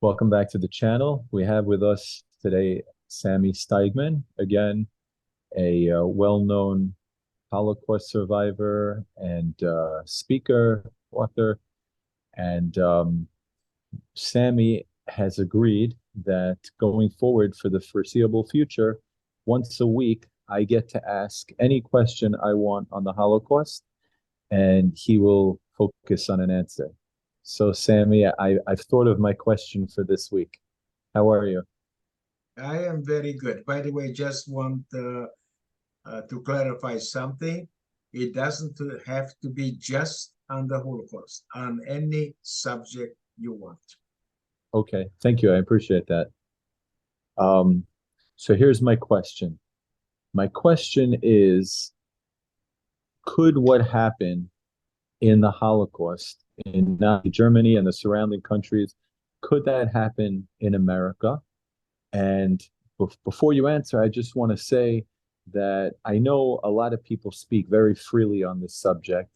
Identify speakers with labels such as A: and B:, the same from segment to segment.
A: Welcome back to the channel. We have with us today Sami Steigmann, again, a well-known Holocaust survivor and speaker, author. And Sami has agreed that going forward for the foreseeable future, once a week, I get to ask any question I want on the Holocaust, and he will focus on an answer. So, Sami, I've thought of my question for this week. How are you?
B: I am very good. By the way, just want to clarify something. It doesn't have to be just on the Holocaust, on any subject you want.
A: Okay, thank you. I appreciate that. Um, so here's my question. My question is, could what happened in the Holocaust in Nazi Germany and the surrounding countries, could that happen in America? And before you answer, I just want to say that I know a lot of people speak very freely on this subject.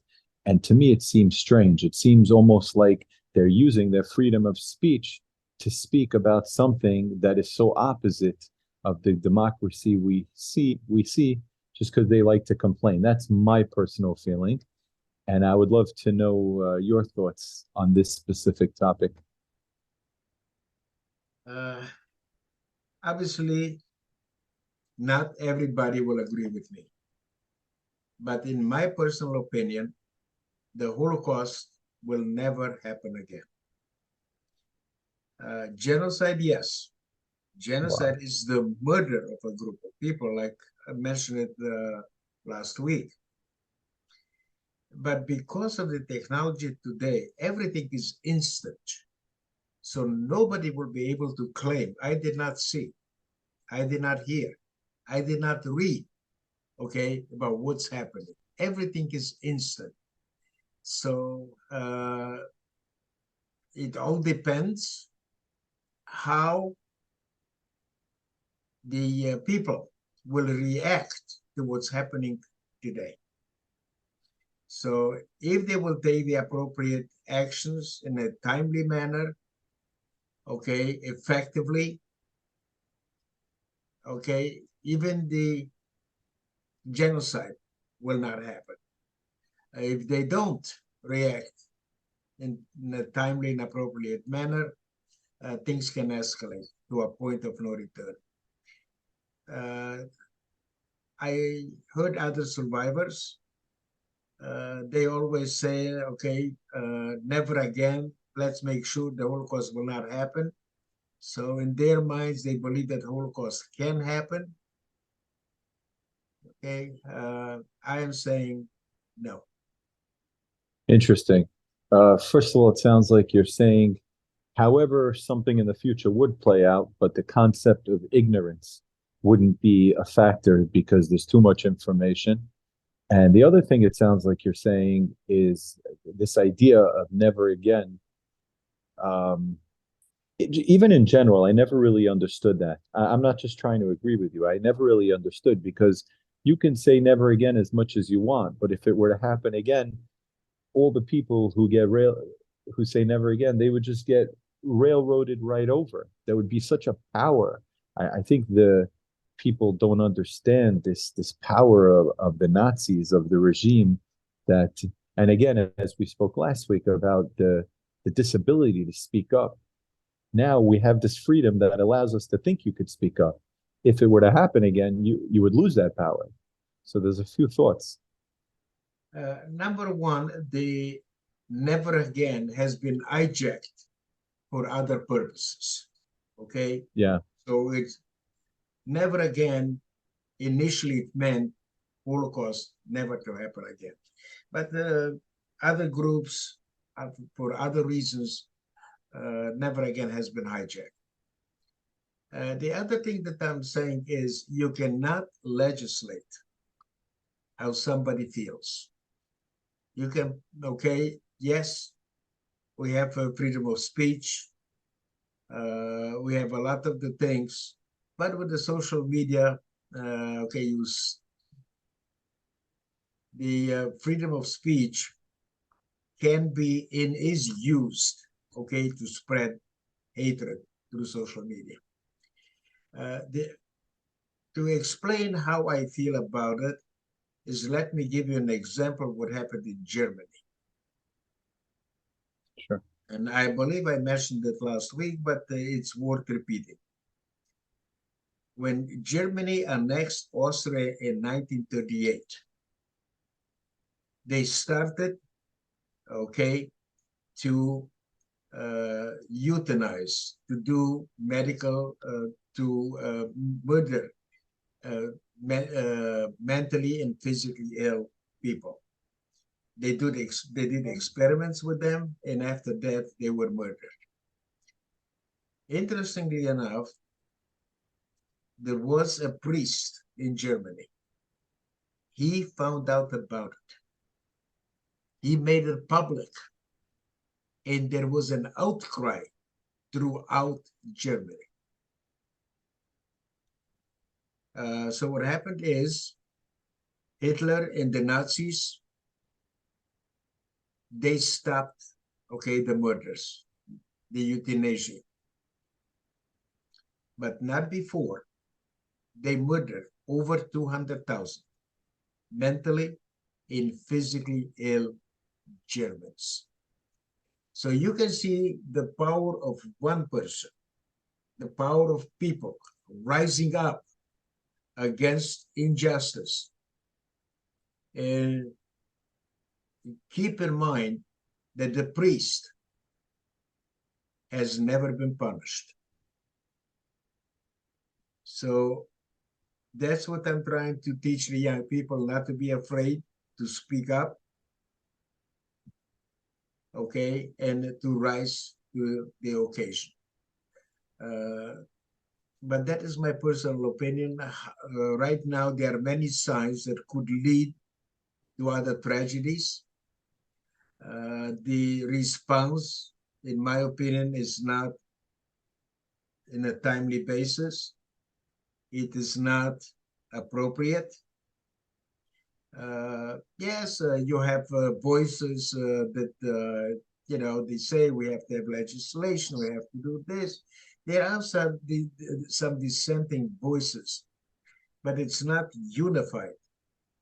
A: And to me, it seems strange. It seems almost like they're using their freedom of speech to speak about something that is so opposite of the democracy we see just because they like to complain. That's my personal feeling. And I would love to know your thoughts on this specific topic.
B: Uh, Obviously, not everybody will agree with me. But in my personal opinion, the Holocaust will never happen again. Genocide, yes.
A: Wow.
B: Genocide is the murder of a group of people, like I mentioned it last week. But because of the technology today, everything is instant. So nobody will be able to claim, I did not see, I did not hear, I did not read, okay, about what's happening. Everything is instant. So it all depends how the people will react to what's happening today. So if they will take the appropriate actions in a timely manner, okay, effectively, okay, even the genocide will not happen. If they don't react in a timely and appropriate manner, things can escalate to a point of no return. Uh, I heard other survivors, they always say, okay, never again, let's make sure the Holocaust will not happen. So in their minds, they believe that Holocaust can happen. Okay, I am saying no.
A: Interesting. First of all, it sounds like you're saying, however, something in the future would play out, but the concept of ignorance wouldn't be a factor because there's too much information. And the other thing it sounds like you're saying is this idea of never again. Um, Even in general, I never really understood that. I'm not just trying to agree with you. I never really understood because you can say never again as much as you want, but if it were to happen again, all the people who say never again, they would just get railroaded right over. There would be such a power. I think the people don't understand this power of the Nazis, of the regime that, and again, as we spoke last week about the disability to speak up. Now we have this freedom that allows us to think you could speak up. If it were to happen again, you would lose that power. So there's a few thoughts.
B: Number one, the never again has been hijacked for other purposes. Okay,
A: Yeah.
B: so it's never again. Initially, it meant Holocaust never to happen again. But other groups, for other reasons, never again has been hijacked. The other thing that I'm saying is you cannot legislate how somebody feels. You can, okay, yes, we have freedom of speech. We have a lot of the things, but with the social media, okay, the freedom of speech can be and is used, okay, to spread hatred through social media. To explain how I feel about it is, let me give you an example of what happened in Germany.
A: Sure.
B: And I believe I mentioned it last week, but it's worth repeating. When Germany annexed Austria in 1938, they started, okay, to euthanize, to do medical, to murder mentally and physically ill people. They did experiments with them, and after that, they were murdered. Interestingly enough, there was a priest in Germany. He found out about it. He made it public, and there was an outcry throughout Germany. So what happened is, Hitler and the Nazis, they stopped, okay, the murders, the euthanasia, but not before. They murdered over 200,000 mentally and physically ill Germans. So you can see the power of one person, the power of people rising up against injustice. And keep in mind that the priest has never been punished. So that's what I'm trying to teach the young people, not to be afraid to speak up, okay, and to rise to the occasion. But that is my personal opinion. Right now, there are many signs that could lead to other tragedies. The response, in my opinion, is not in a timely basis. It is not appropriate. Yes, you have voices that, they say we have to have legislation, we have to do this. There are some dissenting voices, but it's not unified.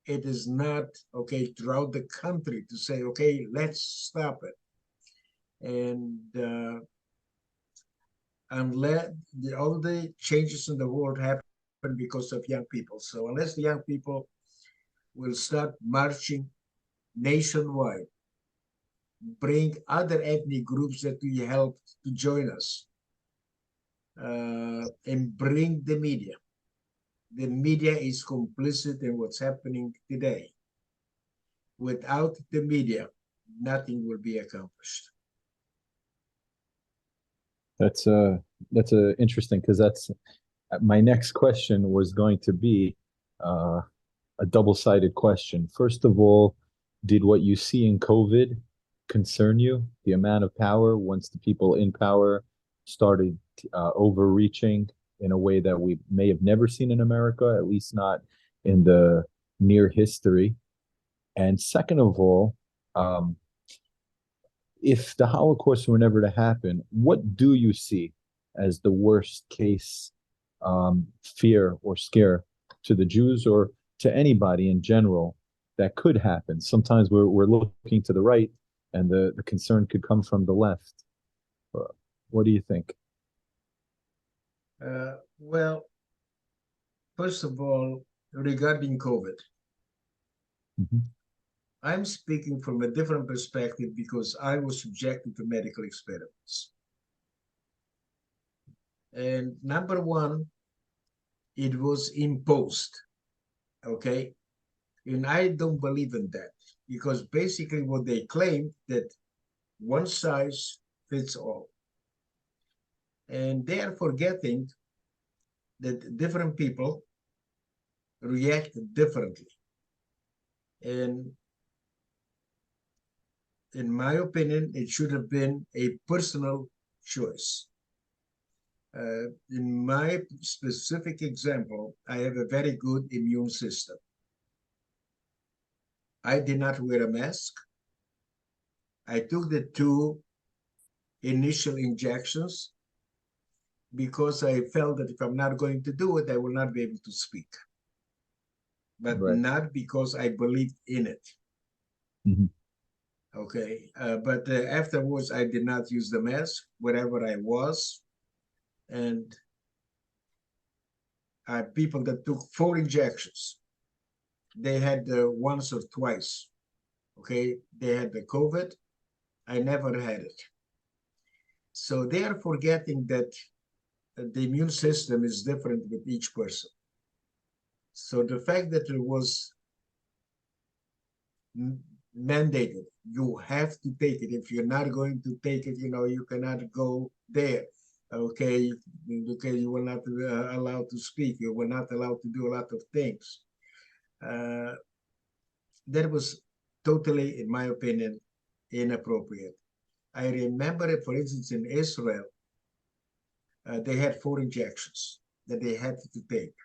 B: It is not, okay, throughout the country to say, okay, let's stop it. And unless all the changes in the world happen because of young people. So unless the young people will start marching nationwide, bring other ethnic groups that we helped to join us, and bring the media. The media is complicit in what's happening today. Without the media, nothing will be accomplished.
A: That's interesting, because that's my next question was going to be a double-sided question. First of all, did what you see in COVID concern you? The amount of power, once the people in power started overreaching in a way that we may have never seen in America, at least not in the near history. And second of all, if the Holocaust were never to happen, what do you see as the worst case fear or scare to the Jews or to anybody in general that could happen? Sometimes we're looking to the right, and the concern could come from the left. What do you think?
B: Well, first of all, regarding COVID, I'm speaking from a different perspective because I was subjected to medical experiments. And number one, it was imposed, okay? And I don't believe in that, because basically what they claim that one size fits all. And they are forgetting that different people react differently. And in my opinion, it should have been a personal choice. In my specific example, I have a very good immune system. I did not wear a mask. I took the 2 initial injections because I felt that if I'm not going to do it, I will not be able to speak. But
A: Right.
B: not because I believed in it.
A: Mhm.
B: Okay. But afterwards, I did not use the mask wherever I was. And people that took 4 injections, they had once or twice. Okay. They had the COVID. I never had it. So they are forgetting that the immune system is different with each person. So the fact that it was mandated, you have to take it. If you're not going to take it, you cannot go there. Okay, you will not allowed to speak. You were not allowed to do a lot of things. That was totally, in my opinion, inappropriate. I remember it, for instance, in Israel, they had 4 injections that they had to take.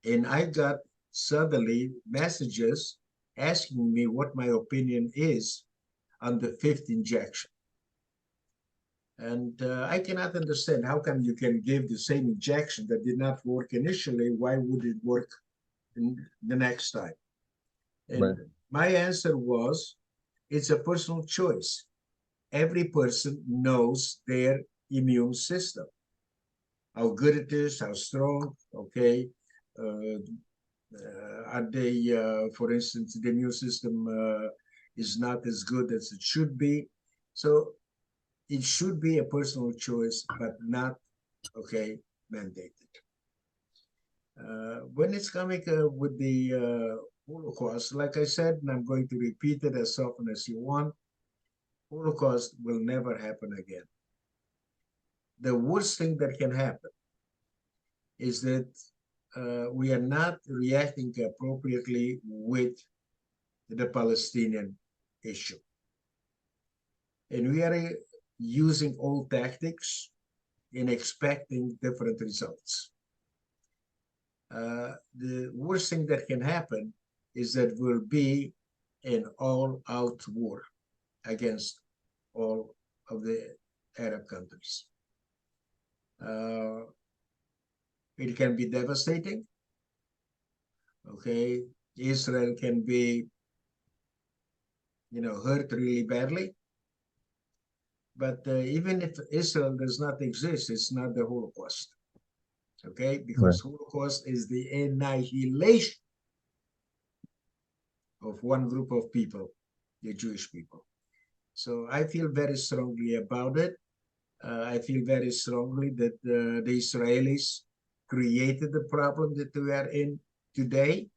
B: And I got suddenly messages asking me what my opinion is on the 5th injection. And I cannot understand how come you can give the same injection that did not work initially. Why would it work the next time? And
A: Right.
B: my answer was, it's a personal choice. Every person knows their immune system, how good it is, how strong, okay? Are they, for instance, the immune system is not as good as it should be. So it should be a personal choice, but not, okay, mandated. When it's coming with the Holocaust, like I said, and I'm going to repeat it as often as you want, Holocaust will never happen again. The worst thing that can happen is that we are not reacting appropriately with the Palestinian issue. And we are using old tactics in expecting different results. The worst thing that can happen is that will be an all-out war against all of the Arab countries. It can be devastating. Okay, Israel can be, hurt really badly. But even if Israel does not exist, it's not the Holocaust. Okay, because
A: Right.
B: Holocaust is the annihilation of one group of people, the Jewish people. So I feel very strongly about it. I feel very strongly that the Israelis created the problem that we are in today.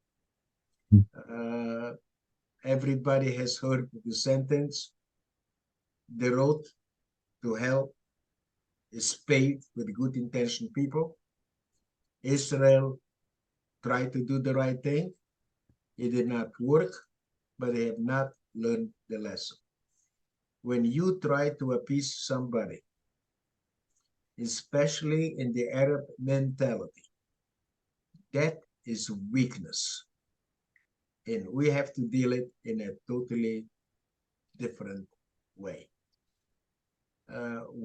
B: Everybody has heard the sentence, the road to hell is paved with good intentioned people. Israel tried to do the right thing. It did not work, but they have not learned the lesson. When you try to appease somebody, especially in the Arab mentality, that is weakness. And we have to deal it in a totally different way.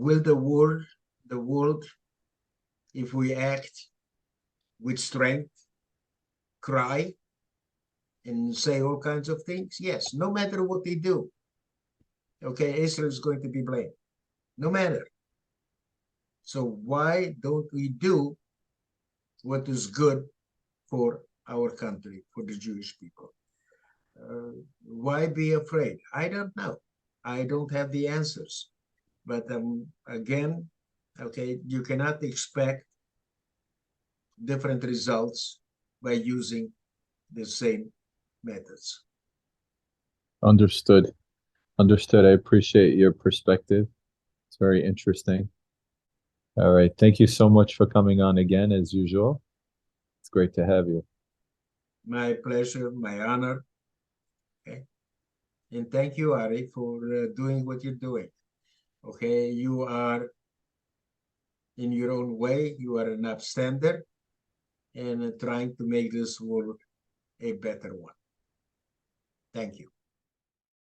B: Will the world, if we act with strength, cry and say all kinds of things? Yes, no matter what they do. Okay, Israel is going to be blamed, no matter. So why don't we do what is good for our country, for the Jewish people? Why be afraid? I don't know. I don't have the answers. But again, okay, you cannot expect different results by using the same methods.
A: Understood. Understood. I appreciate your perspective. It's very interesting. All right. Thank you so much for coming on again, as usual. It's great to have you.
B: My pleasure, my honor. Okay. And thank you, Ari, for doing what you're doing. Okay, you are in your own way, you are an upstander and trying to make this world a better one. Thank you.